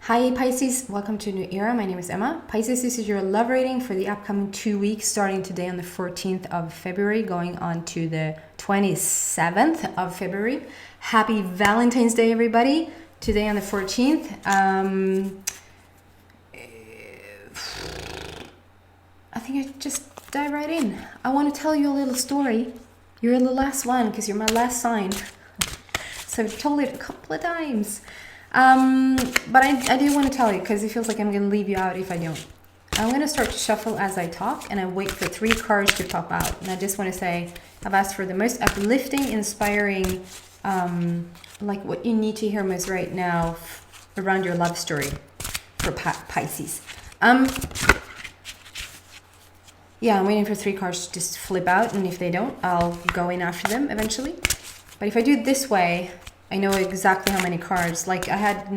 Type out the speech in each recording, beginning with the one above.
Hi Pisces, welcome to a new era. My name is Emma. Pisces, this is your love reading for the upcoming 2 weeks, starting today on the 14th of February, going on to the 27th of February. Happy Valentine's Day, everybody. Today on the 14th. I think I just dive right in. I want to tell you a little story. You're the last one because you're my last sign. So I've told it a couple of times. But I do want to tell you because it feels like I'm going to leave you out if I don't. I'm going to start to shuffle as I talk, and I wait for 3 cards to pop out. And I just want to say I've asked for the most uplifting, inspiring, like what you need to hear most right now around your love story for Pisces. Yeah, I'm waiting for 3 cards to just flip out, and if they don't, I'll go in after them eventually. But if I do it this way, I know exactly how many cards. Like I had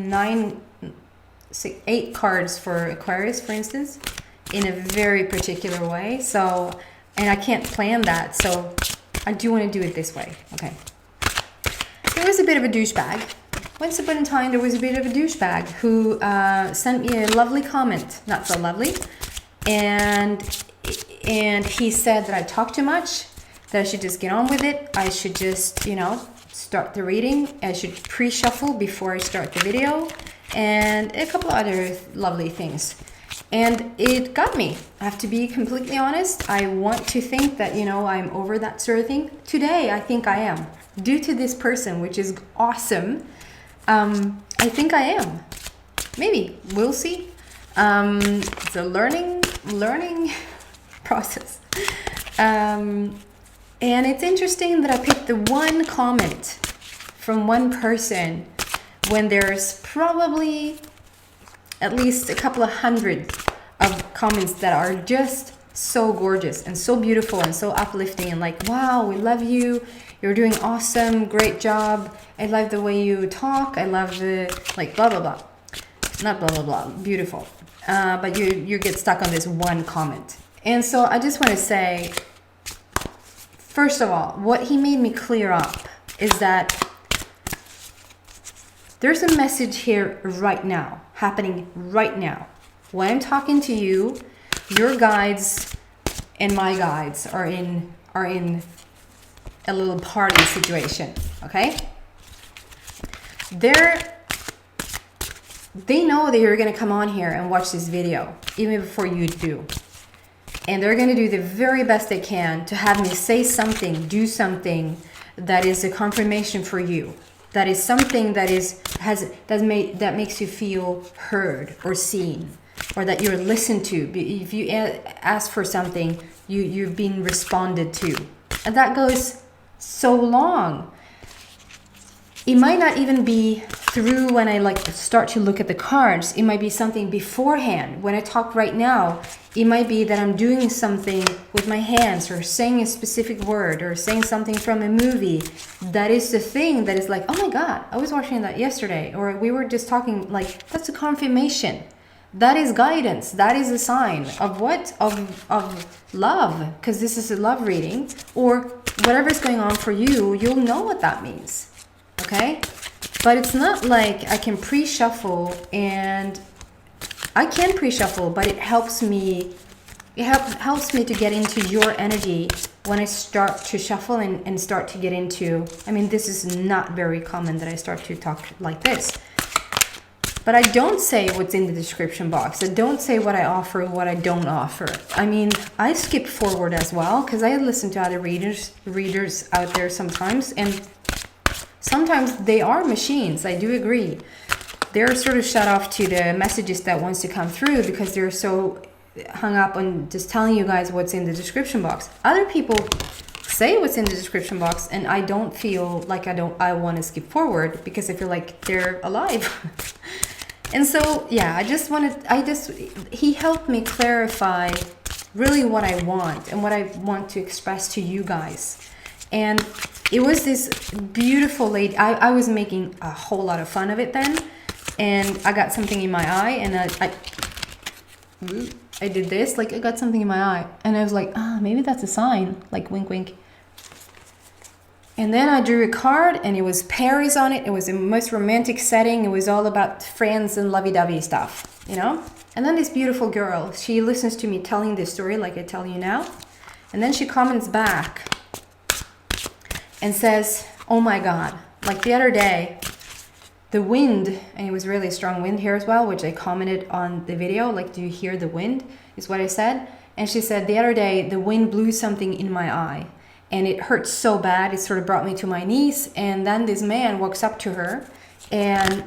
8 cards for Aquarius, for instance, in a very particular way. So, and I can't plan that. So I do want to do it this way. Okay. There was a bit of a douchebag. Once upon a time, there was a bit of a douchebag who sent me a lovely comment. Not so lovely. And he said that I talk too much, that I should just get on with it. I should just, start the reading. I should pre-shuffle before I start the video, and a couple other lovely things. And it got me. I have to be completely honest. I want to think that, I'm over that sort of thing. Today, I think I am. Due to this person, which is awesome, I think I am. Maybe. We'll see. It's a learning process. And it's interesting that I picked the one comment from one person when there's probably at least a couple of hundred of comments that are just so gorgeous and so beautiful and so uplifting and like, wow, we love you. You're doing awesome. Great job. I love the way you talk. I love the, like, blah, blah, blah. Not blah, blah, blah. Beautiful. But you get stuck on this one comment. And so I just want to say, first of all, what he made me clear up is that there's a message here right now, happening right now. When I'm talking to you, your guides and my guides are in a little party situation, okay? They know that you're going to come on here and watch this video, even before you do. And they're going to do the very best they can to have me say something, do something that is a confirmation for you. That is something that makes you feel heard or seen, or that you're listened to. If you ask for something, you've been responded to. And that goes so long. It might not even be through when I start to look at the cards. It might be something beforehand. When I talk right now, it might be that I'm doing something with my hands or saying a specific word or saying something from a movie. That is the thing that is like, oh my God, I was watching that yesterday. Or we were just talking, like, that's a confirmation. That is guidance. That is a sign of what? Of love. Because this is a love reading. Or whatever's going on for you, you'll know what that means. Okay? But it's not like I can pre-shuffle, and I can pre-shuffle, but it helps me to get into your energy when I start to shuffle and start to get into, this is not very common that I start to talk like this. But I don't say what's in the description box. I don't say what I offer and what I don't offer. I skip forward as well because I listen to other readers out there sometimes, and sometimes they are machines. I do agree. They're sort of shut off to the messages that wants to come through because they're so hung up on just telling you guys what's in the description box. Other people say what's in the description box, and I don't feel like I want to skip forward because I feel like they're alive. And so, yeah, he helped me clarify really what I want and what I want to express to you guys. And it was this beautiful lady. I was making a whole lot of fun of it then. And I got something in my eye, and I did this. Like, I got something in my eye. And I was like, maybe that's a sign. Like, wink, wink. And then I drew a card and it was Paris on it. It was the most romantic setting. It was all about friends and lovey-dovey stuff, you know? And then this beautiful girl, she listens to me telling this story like I tell you now. And then she comments back and says, oh my God, like the other day, the wind, and it was really a strong wind here as well, which I commented on the video, like, do you hear the wind, is what I said. And she said, the other day, the wind blew something in my eye. And it hurt so bad, it sort of brought me to my knees. And then this man walks up to her, and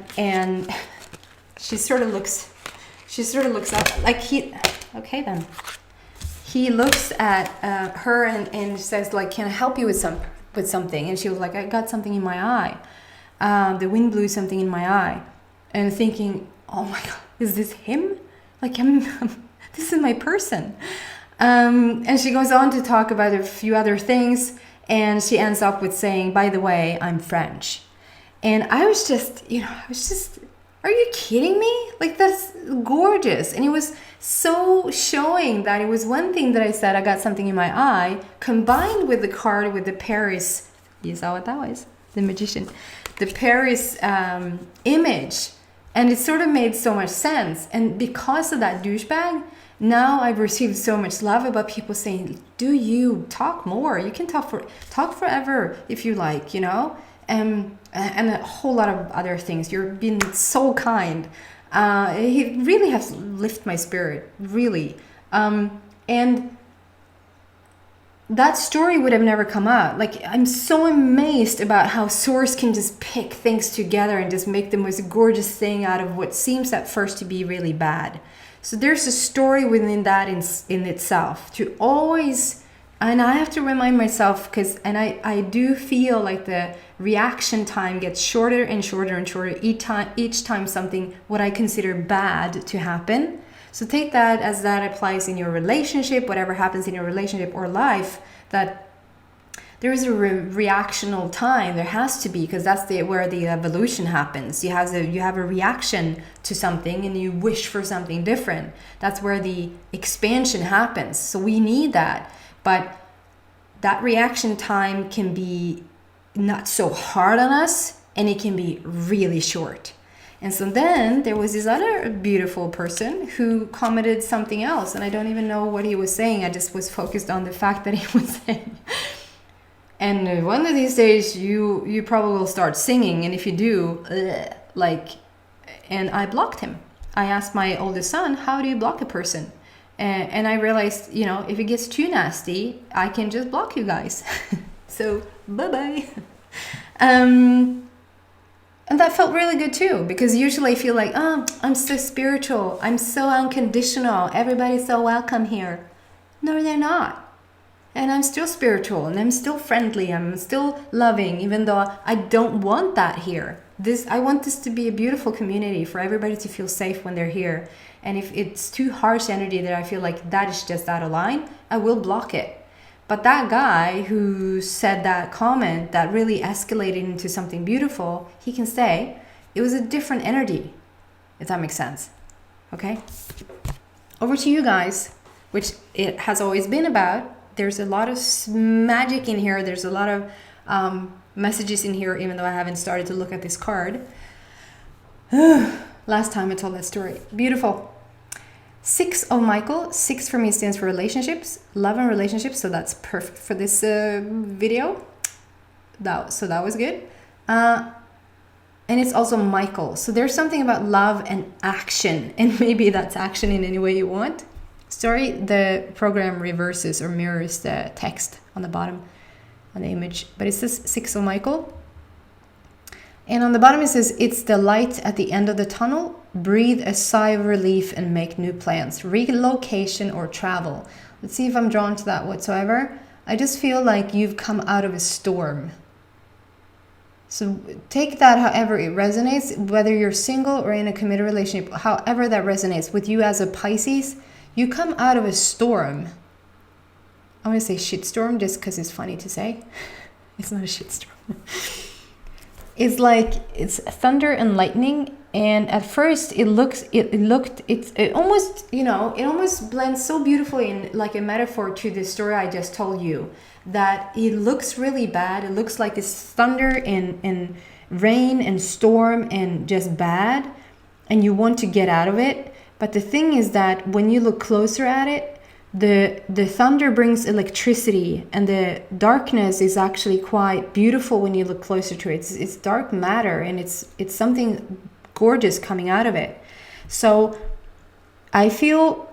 she sort of looks up, like okay then. He looks at her and says, like, can I help you with something? And she was like, I got something in my eye. The wind blew something in my eye. And thinking, oh my God, is this him? Like, this is my person. And she goes on to talk about a few other things, and she ends up with saying, by the way, I'm French. And I was just, are you kidding me? Like, that's gorgeous. And it was so showing that it was one thing that I said, I got something in my eye, combined with the card with the Paris, you saw what that was, the magician, the Paris image. And it sort of made so much sense. And because of that douchebag, now I've received so much love about people saying, do you talk more? You can talk forever if you like, you know? And a whole lot of other things. You're being so kind. He really has lifted my spirit, really. And that story would have never come out. Like, I'm so amazed about how Source can just pick things together and just make the most gorgeous thing out of what seems at first to be really bad. So there's a story within that in itself to always, and I have to remind myself, and I do feel like the reaction time gets shorter and shorter and shorter each time something what I consider bad to happen. So take that as that applies in your relationship, whatever happens in your relationship or life, that there is a reactional time. There has to be, because that's where the evolution happens. You have a reaction to something and you wish for something different. That's where the expansion happens. So we need that. But that reaction time can be not so hard on us, and it can be really short. And so then there was this other beautiful person who commented something else, and I don't even know what he was saying. I just was focused on the fact that he was saying, and one of these days you probably will start singing, and if you do, and I blocked him. I asked my oldest son, how do you block a person? And I realized, if it gets too nasty, I can just block you guys. So bye-bye. And that felt really good too, because usually I feel like, oh, I'm so spiritual, I'm so unconditional, everybody's so welcome here. No, they're not. And I'm still spiritual, and I'm still friendly, I'm still loving, even though I don't want that here. I want this to be a beautiful community for everybody to feel safe when they're here. And if it's too harsh energy that I feel like that is just out of line, I will block it. But that guy who said that comment that really escalated into something beautiful, he can say it was a different energy, if that makes sense. Okay? Over to you guys, which it has always been about. There's a lot of magic in here. There's a lot of messages in here, even though I haven't started to look at this card. Last time I told that story. Beautiful. 6 of Michael. 6 for me stands for relationships, love and relationships. So that's perfect for this video. So that was good. And it's also Michael. So there's something about love and action. And maybe that's action in any way you want. Sorry, the program reverses or mirrors the text on the bottom on the image. But it says 6 of Michael. And on the bottom it says, it's the light at the end of the tunnel. Breathe a sigh of relief and make new plans. Relocation or travel. Let's see if I'm drawn to that whatsoever. I just feel like you've come out of a storm. So take that however it resonates, whether you're single or in a committed relationship, however that resonates. With you as a Pisces, you come out of a storm. I'm going to say shitstorm just because it's funny to say. It's not a shitstorm. It's like it's thunder and lightning, and at first it almost blends so beautifully in like a metaphor to the story I just told you that it looks really bad. It looks like it's thunder and rain and storm and just bad, and you want to get out of it. But the thing is that when you look closer at it, the thunder brings electricity, and the darkness is actually quite beautiful when you look closer to it. It's dark matter, and it's something gorgeous coming out of it. So I feel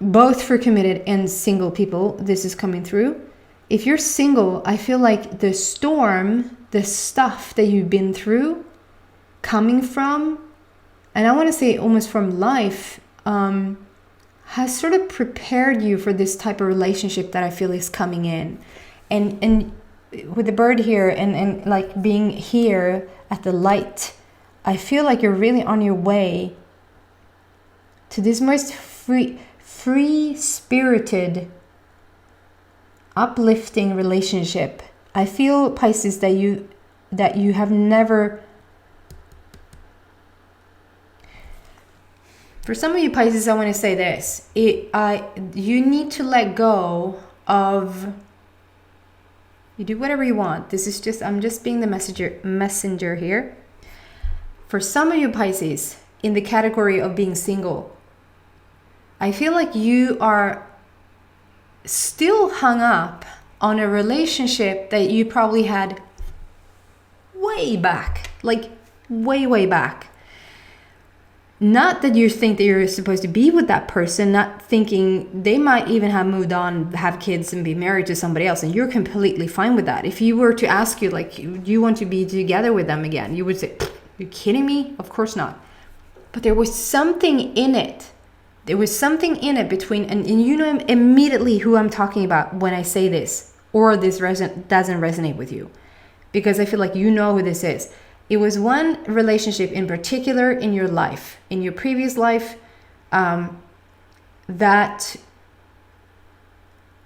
both for committed and single people, this is coming through. If you're single, I feel like the storm, the stuff that you've been through, coming from, and I want to say almost from life, has sort of prepared you for this type of relationship that I feel is coming in. And with the bird here and like being here at the light, I feel like you're really on your way to this most free-spirited, uplifting relationship. I feel, Pisces, that you have never... For some of you Pisces, I want to say this. You need to let go of... You do whatever you want. This is just... I'm just being the messenger here. For some of you Pisces, in the category of being single, I feel like you are still hung up on a relationship that you probably had way back. Like way back. Not that you think that you're supposed to be with that person, not thinking they might even have moved on, have kids and be married to somebody else, and you're completely fine with that. If you were to ask you, like, do you want to be together with them again? You would say, are you kidding me? Of course not. But there was something in it. There was something in it between, and you know immediately who I'm talking about when I say this, or this doesn't resonate with you. Because I feel like you know who this is. It was one relationship in particular in your life, in your previous life, that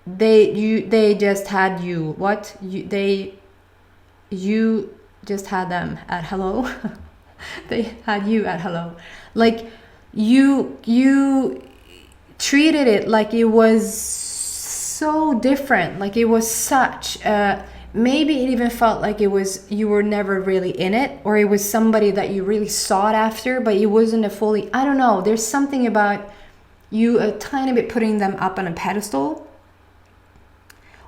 they just had you. What? You just had them at hello. They had you at hello. Like you treated it like it was so different. Like it was such a... Maybe it even felt like it was, you were never really in it, or it was somebody that you really sought after, but it wasn't a fully, I don't know. There's something about you a tiny bit putting them up on a pedestal,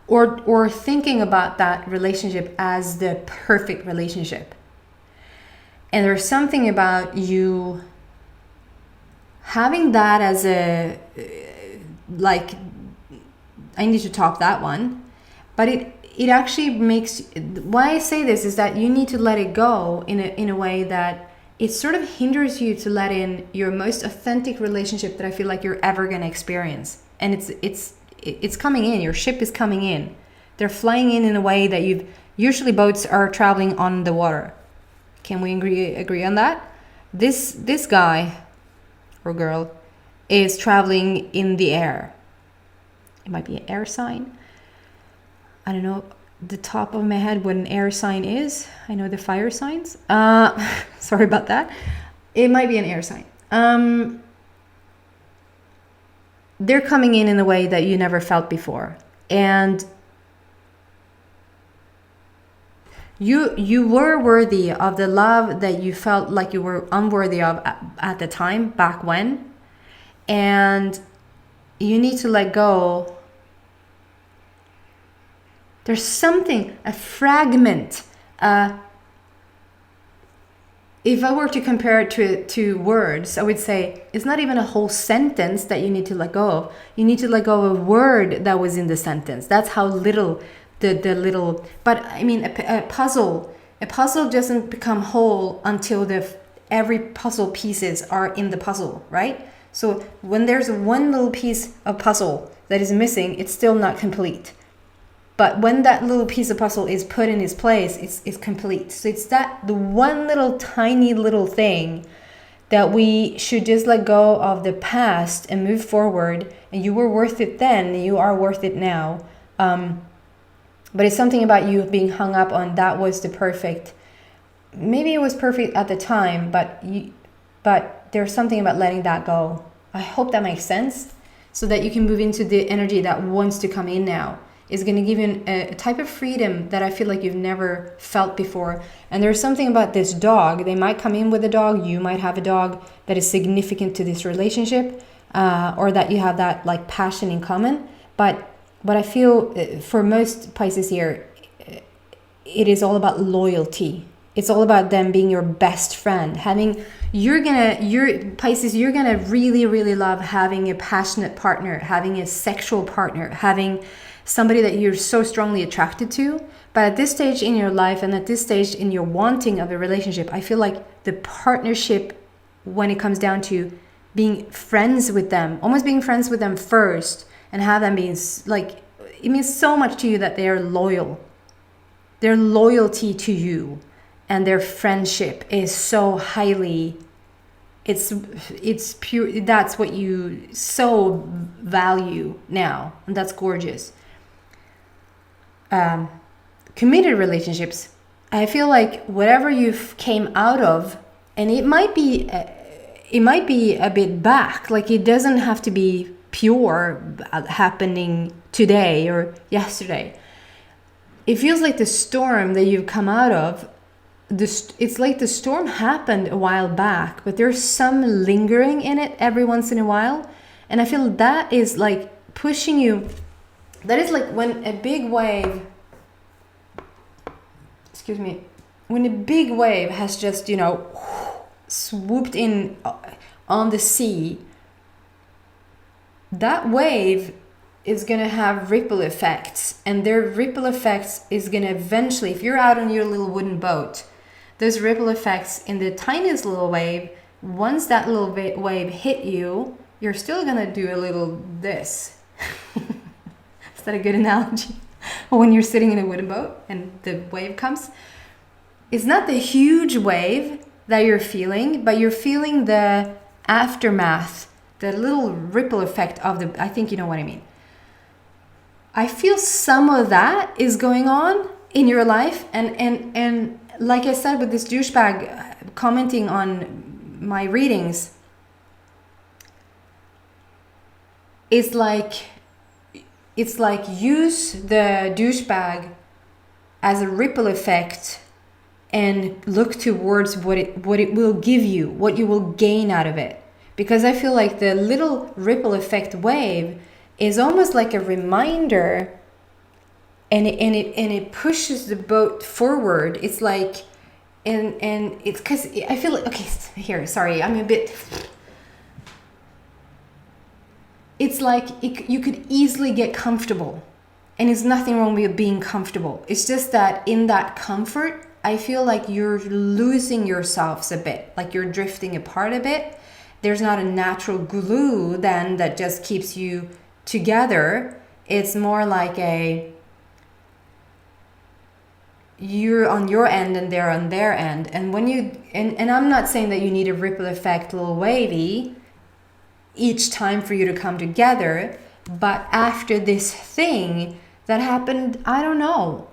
or thinking about that relationship as the perfect relationship. And there's something about you having that as a, like, I need to top that one, but it actually makes... Why I say this is that you need to let it go in a way that it sort of hinders you to let in your most authentic relationship that I feel like you're ever going to experience. And it's coming in. Your ship is coming in. They're flying in a way that you've... Usually boats are traveling on the water. Can we agree on that? This guy or girl is traveling in the air. It might be an air sign. I don't know the top of my head what an air sign is. I know the fire signs. Sorry about that. It might be an air sign. They're coming in a way that you never felt before. And you were worthy of the love that you felt like you were unworthy of at the time, back when. And you need to let go. There's something, a fragment. If I were to compare it to words, I would say it's not even a whole sentence that you need to let go of. You need to let go of a word that was in the sentence. That's how little the little... But I mean, a puzzle doesn't become whole until every puzzle pieces are in the puzzle, right? So when there's one little piece of puzzle that is missing, it's still not complete. But when that little piece of puzzle is put in its place, it's complete. So it's the one little tiny little thing that we should just let go of the past and move forward. And you were worth it then, you are worth it now. But it's something about you being hung up on that was the perfect. Maybe it was perfect at the time, but there's something about letting that go. I hope that makes sense, so that you can move into the energy that wants to come in now. is going to give you a type of freedom that I feel like you've never felt before. And there's something about this dog. They might come in with a dog. You might have a dog that is significant to this relationship, or that you have that like passion in common. But I feel for most Pisces here, it is all about loyalty. It's all about them being your best friend. Pisces, you're gonna really, really love having a passionate partner, having a sexual partner, having somebody that you're so strongly attracted to. But at this stage in your life and at this stage in your wanting of a relationship, I feel like the partnership, when it comes down to being friends with them, almost being friends with them first, and have them being like, it means so much to you that they are loyal. Their loyalty to you and their friendship is so highly, it's pure. That's what you so value now, and that's gorgeous. Committed relationships, I feel like whatever you've came out of, and it might be a bit back, like it doesn't have to be pure happening today or yesterday. It feels like the storm that you've come out of, it's like the storm happened a while back, but there's some lingering in it every once in a while. And I feel that is like pushing you. That is like when a big wave, when a big wave has just, swooped in on the sea, that wave is going to have ripple effects, and their ripple effects is going to eventually, if you're out on your little wooden boat, those ripple effects in the tiniest little wave, once that little wave hit you, you're still going to do a little this. Is that a good analogy? When you're sitting in a wooden boat and the wave comes, it's not the huge wave that you're feeling, but you're feeling the aftermath, the little ripple effect of I think you know what I mean. I feel some of that is going on in your life, and like I said with this douchebag commenting on my readings, it's like use the douchebag as a ripple effect and look towards what it will give you, what you will gain out of it. Because I feel like the little ripple effect wave is almost like a reminder, and it pushes the boat forward. It's like, and it's because I feel like, okay, here, sorry, I'm a bit, it's like you could easily get comfortable, and there's nothing wrong with being comfortable. It's just that in that comfort, I feel like you're losing yourselves a bit, like you're drifting apart a bit. There's not a natural glue then that just keeps you together. It's more like you're on your end and they're on their end. And when you, and I'm not saying that you need a ripple effect, little wavy, each time for you to come together. But after this thing that happened, I don't know,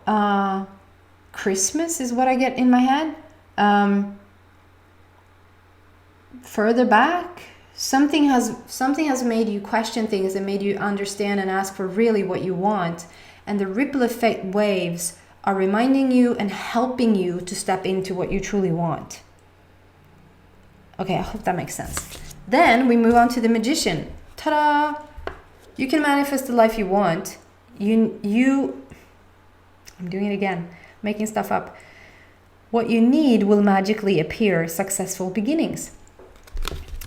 Christmas is what I get in my head. Further back, something has made you question things and made you understand and ask for really what you want. And the ripple effect waves are reminding you and helping you to step into what you truly want. Okay, I hope that makes sense. Then we move on to the Magician. Ta-da! You can manifest the life you want. I'm doing it again, making stuff up. What you need will magically appear, successful beginnings.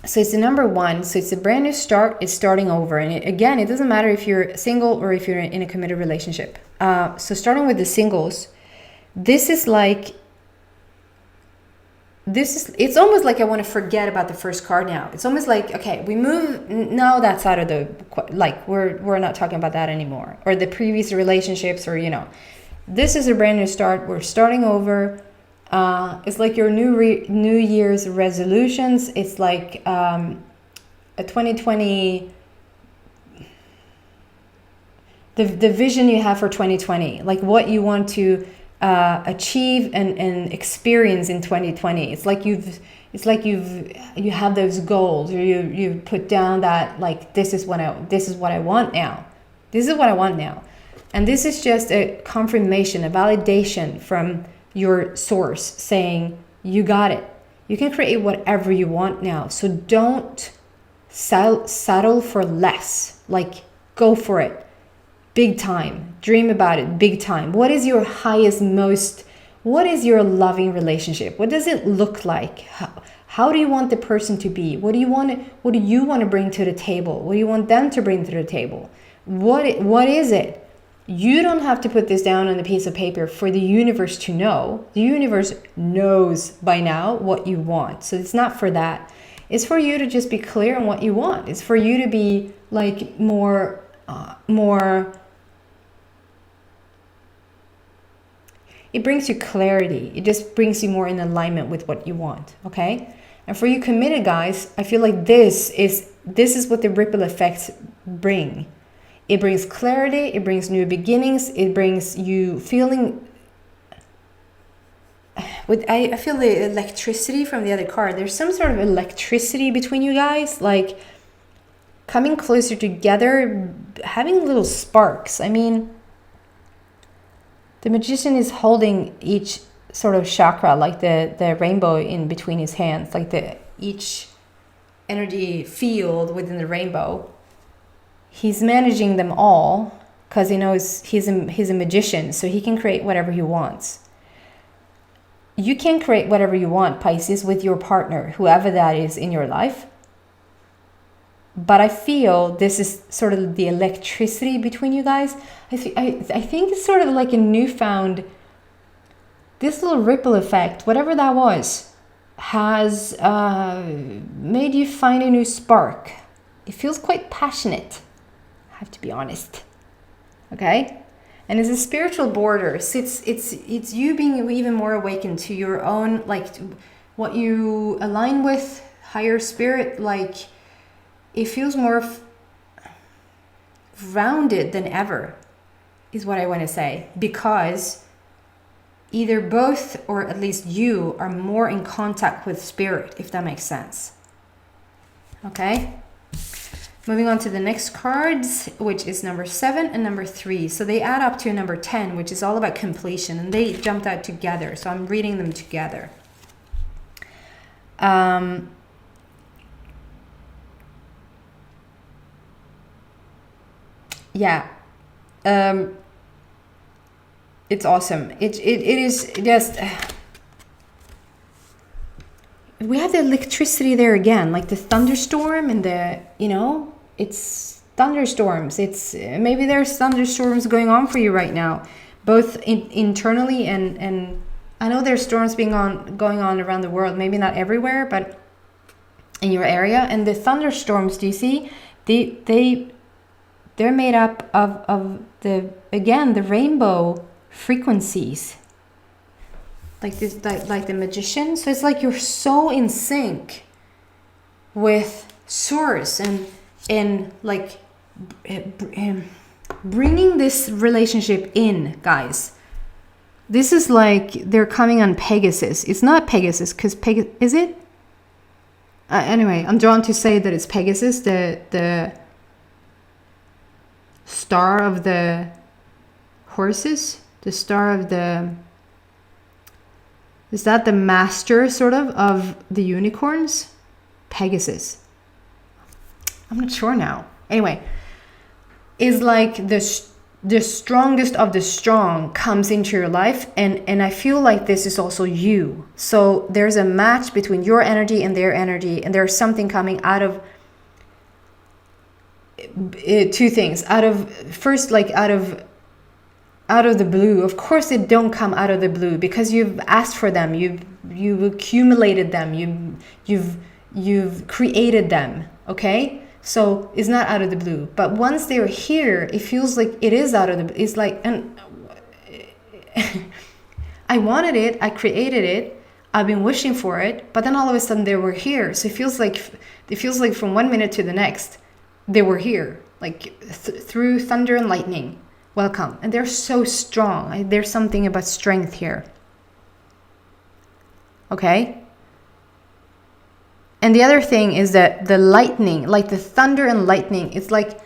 So it's the number one. So it's a brand new start. It's starting over. And it doesn't matter if you're single or if you're in a committed relationship. So starting with the singles, it's almost like I want to forget about the first card now. It's almost like, okay, we move, now that's out of the, like, we're not talking about that anymore. Or the previous relationships, or, this is a brand new start. We're starting over. It's like your New Year's resolutions. It's like a 2020, the vision you have for 2020, like what you want to achieve and experience in 2020. It's like you have those goals, or you put down that, like, this is what I want now. This is what I want now. And this is just a confirmation, a validation from your source saying, you got it. You can create whatever you want now. So don't settle for less. Like, go for it. Big time. Dream about it. Big time. What is your highest, what is your loving relationship? What does it look like? How do you want the person to be? What do you want to bring to the table? What do you want them to bring to the table? What is it? You don't have to put this down on a piece of paper for the universe to know. The universe knows by now what you want. So it's not for that. It's for you to just be clear on what you want. It's for you to be like more, it brings you clarity. It just brings you more in alignment with what you want, okay? And for you committed guys, I feel like this is what the ripple effects bring. It brings clarity, it brings new beginnings, it brings you feeling... I feel the electricity from the other card. There's some sort of electricity between you guys, like coming closer together, having little sparks. I mean, the magician is holding each sort of chakra, like the rainbow in between his hands, like each energy field within the rainbow. He's managing them all because he knows he's a magician, so he can create whatever he wants. You can create whatever you want, Pisces, with your partner, whoever that is in your life. But I feel this is sort of the electricity between you guys. I think it's sort of like a newfound, this little ripple effect, whatever that was, has made you find a new spark. It feels quite passionate, I have to be honest. Okay? And it's a spiritual border. So it's you being even more awakened to your own, like what you align with, higher spirit. Like it feels more rounded than ever, is what I want to say. Because either both, or at least you, are more in contact with spirit, if that makes sense. Okay? Moving on to the next cards, which is number 7 and number 3. So they add up to a number 10, which is all about completion. And they jumped out together. So I'm reading them together. Yeah. It's awesome. It is just... we have the electricity there again, like the thunderstorm and the, it's thunderstorms. It's maybe there's thunderstorms going on for you right now, both internally and I know there's storms going on around the world, maybe not everywhere, but in your area. And the thunderstorms, do you see, they're made up of the rainbow frequencies. Like this, like the magician. So it's like you're so in sync with source and like bringing this relationship in, guys. This is like they're coming on Pegasus. It's not Pegasus, because is it? Anyway, I'm drawn to say that it's Pegasus, the star of the horses, the star of the... Is that the master, sort of the unicorns? Pegasus. I'm not sure now. Anyway, is like the strongest of the strong comes into your life. And I feel like this is also you. So there's a match between your energy and their energy. And there's something coming out of... two things. Out of the blue. Of course it don't come out of the blue, because you've asked for them, you've accumulated them, you've created them. Okay, so it's not out of the blue, but once they're here, it feels like it is out of the... it's like, and I wanted it, I created it, I've been wishing for it, but then all of a sudden they were here. So it feels like from 1 minute to the next they were here, like through thunder and lightning. Welcome. And they're so strong. There's something about strength here. Okay? And the other thing is that the lightning, like the thunder and lightning, it's like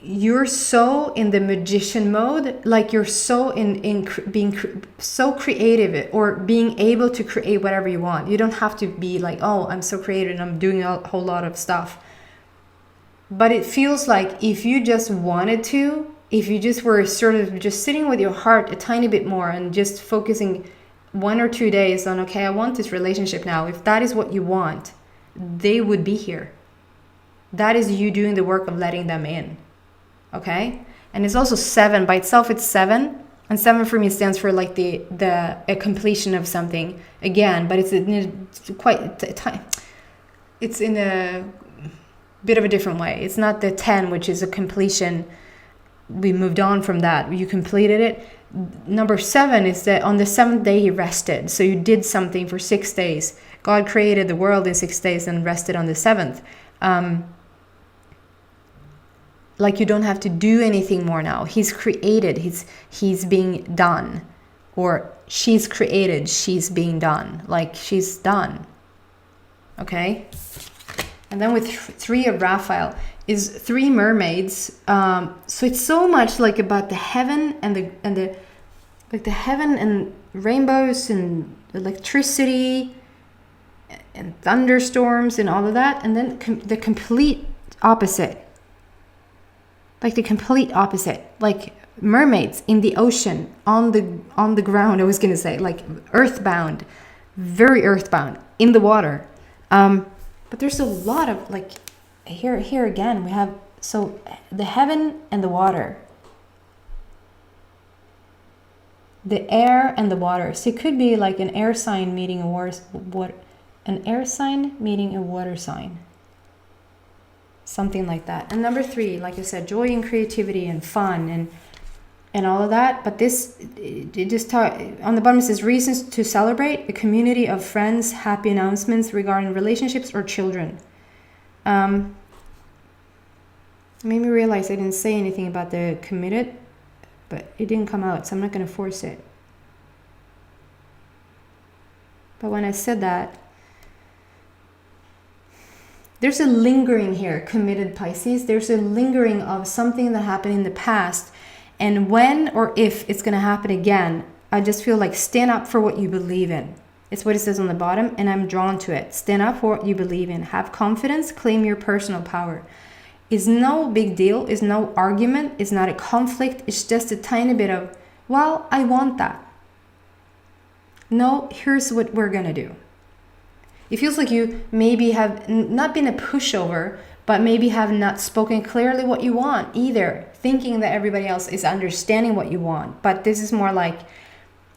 you're so in the magician mode, like you're so being so creative, or being able to create whatever you want. You don't have to be like, oh, I'm so creative and I'm doing a whole lot of stuff. But it feels like if you just wanted to, if you just were sort of just sitting with your heart a tiny bit more and just focusing 1 or 2 days on, okay, I want this relationship now. If that is what you want, they would be here. That is you doing the work of letting them in. Okay? And it's also 7 by itself. It's 7, and 7 for me stands for like a completion of something again. But it's in a bit of a different way. It's not the 10, which is a completion. We moved on from that. You completed it. Number 7 is that on the 7th day he rested. So you did something for 6 days. God created the world in 6 days and rested on the 7th. Like you don't have to do anything more now. He's created, he's being done. Or she's created, she's being done. Like she's done. Okay? And then with 3 of Raphael is 3 mermaids. So it's so much like about the heaven and the heaven and rainbows and electricity and thunderstorms and all of that. And then the complete opposite. Like the complete opposite, like mermaids in the ocean, on the ground. I was gonna say, like earthbound, very earthbound in the water. But there's a lot of like here again we have so the heaven and the water, the air and the water. So it could be like an air sign meeting an air sign meeting a water sign. Something like that. And number 3, like I said, joy and creativity and fun and all of that. But this, it just on the bottom it says reasons to celebrate, a community of friends, happy announcements regarding relationships or children. Made me realize I didn't say anything about the committed, but it didn't come out, so I'm not going to force it. But when I said that, there's a lingering here, committed Pisces. There's a lingering of something that happened in the past. And when or if it's going to happen again, I just feel like stand up for what you believe in. It's what it says on the bottom, and I'm drawn to it. Stand up for what you believe in. Have confidence. Claim your personal power. It's no big deal. It's no argument. It's not a conflict. It's just a tiny bit of, well, I want that. No, here's what we're going to do. It feels like you maybe have not been a pushover, but maybe have not spoken clearly what you want either, thinking that everybody else is understanding what you want. But this is more like,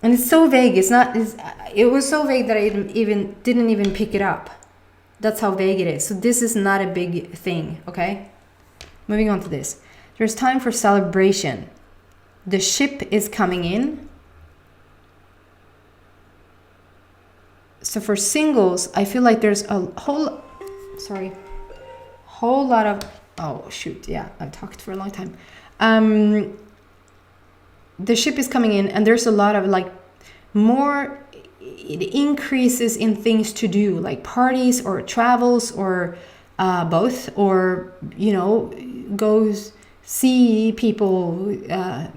and it's so vague. It was so vague that I didn't even pick it up. That's how vague it is. So this is not a big thing, okay? Moving on to this. There's time for celebration. The ship is coming in. So for singles, I feel like there's a whole lot of, oh shoot, yeah, I've talked for a long time. The ship is coming in and there's a lot of like more increases in things to do, like parties or travels or both, or, you know, goes see people,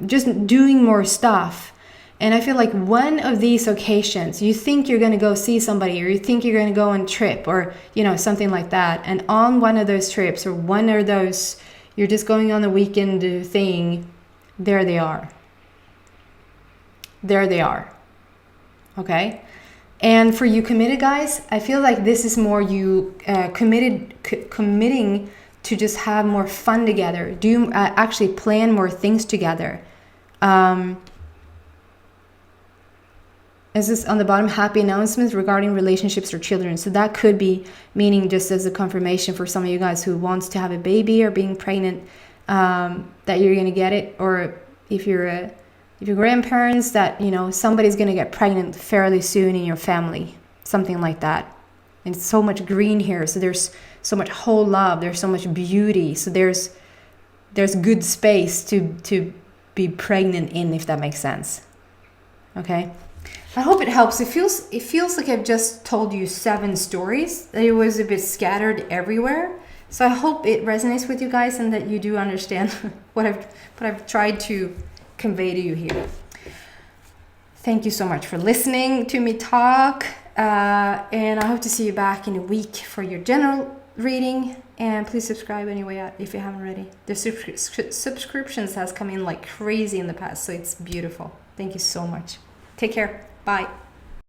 just doing more stuff. And I feel like one of these occasions, you think you're going to go see somebody, or you think you're going to go on a trip, or, you know, something like that. And on one of those trips, or one of those, you're just going on a weekend thing, there they are. There they are. Okay? And for you committed guys, I feel like this is more you committing to just have more fun together. Actually plan more things together. This is on the bottom, happy announcements regarding relationships or children. So that could be meaning just as a confirmation for some of you guys who wants to have a baby or being pregnant, that you're going to get it. Or if you're grandparents, that, you know, somebody's going to get pregnant fairly soon in your family, something like that. And it's so much green here. So there's so much whole love. There's so much beauty. So there's good space to be pregnant in, if that makes sense. Okay. I hope it helps. It feels like I've just told you 7 stories. It was a bit scattered everywhere, So I hope it resonates with you guys and that you do understand what I've tried to convey to you here. Thank you so much for listening to me talk. And I hope to see you back in a week for your general reading. And please subscribe anyway if you haven't already. The subscriptions has come in like crazy in the past, so it's beautiful. Thank you so much. Take care. Bye.